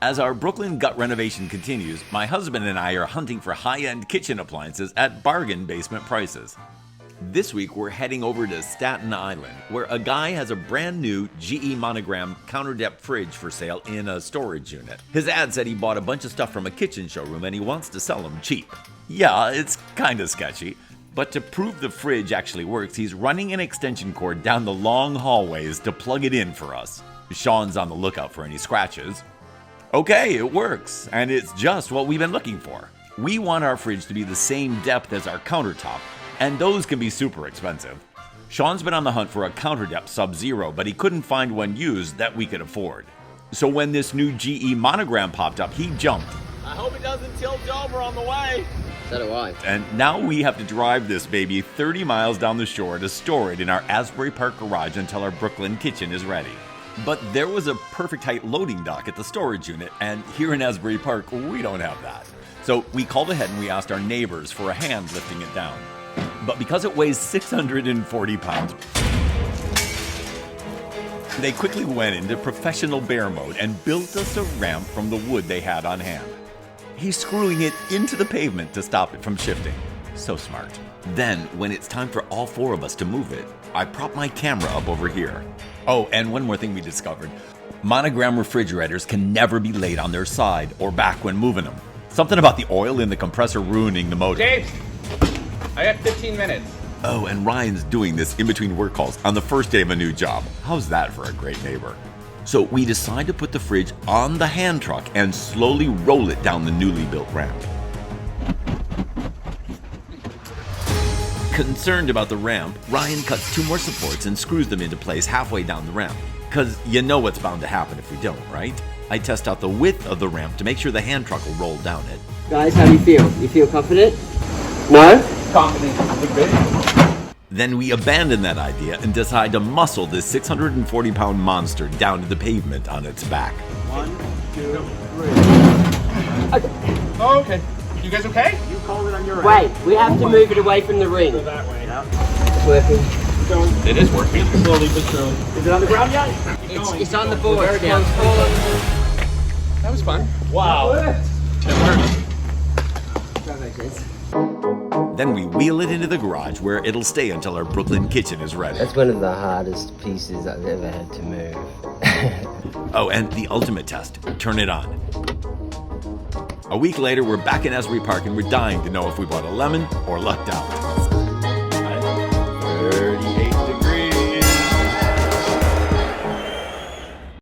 As our Brooklyn gut renovation continues, my husband and I are hunting for high-end kitchen appliances at bargain basement prices. This week we're heading over to Staten Island, where a guy has a brand new GE Monogram counter depth fridge for sale in a storage unit. His ad said he bought a bunch of stuff from a kitchen showroom and he wants to sell them cheap. Yeah, it's kinda sketchy, but to prove the fridge actually works, he's running an extension cord down the long hallways to plug it in for us. Sean's on the lookout for any scratches. Okay, it works, and it's just what we've been looking for. We want our fridge to be the same depth as our countertop, and those can be super expensive. Sean's been on the hunt for a counter depth Sub-Zero, but he couldn't find one used that we could afford. So when this new GE Monogram popped up, he jumped. I hope it doesn't tilt over on the way. So do I. And now we have to drive this baby 30 miles down the shore to store it in our Asbury Park garage until our Brooklyn kitchen is ready. But there was a perfect height loading dock at the storage unit, and here in Asbury Park, we don't have that. So we called ahead and we asked our neighbors for a hand lifting it down. But because it weighs 640 pounds, they quickly went into professional bear mode and built us a ramp from the wood they had on hand. He's screwing it into the pavement to stop it from shifting. So smart. Then, when it's time for all four of us to move it, I prop my camera up over here. Oh, and one more thing we discovered. Monogram refrigerators can never be laid on their side or back when moving them. Something about the oil in the compressor ruining the motor. Dave, I got 15 minutes. Oh, and Ryan's doing this in between work calls on the first day of a new job. How's that for a great neighbor? So we decide to put the fridge on the hand truck and slowly roll it down the newly built ramp. Concerned about the ramp, Ryan cuts 2 more supports and screws them into place halfway down the ramp. Cause you know what's bound to happen if we don't, right? I test out the width of the ramp to make sure the hand truck will roll down it. Guys, how do you feel? You feel confident? No? Confident a bit. Then we abandon that idea and decide to muscle this 640-pound monster down to the pavement on its back. 1, 2, 3. Oh, okay. You guys okay? You called it on your end. Wait, we have to move it away from the ring. Go that way. Yeah. It's working. It is working. Slowly but surely. Is it on the ground yet? It's on the board. Very Now. That was fun. Wow. Congratulations. Then we wheel it into the garage where it'll stay until our Brooklyn kitchen is ready. That's one of the hardest pieces I've ever had to move. Oh, and the ultimate test, turn it on. A week later, we're back in Asbury Park and we're dying to know if we bought a lemon or lucked out.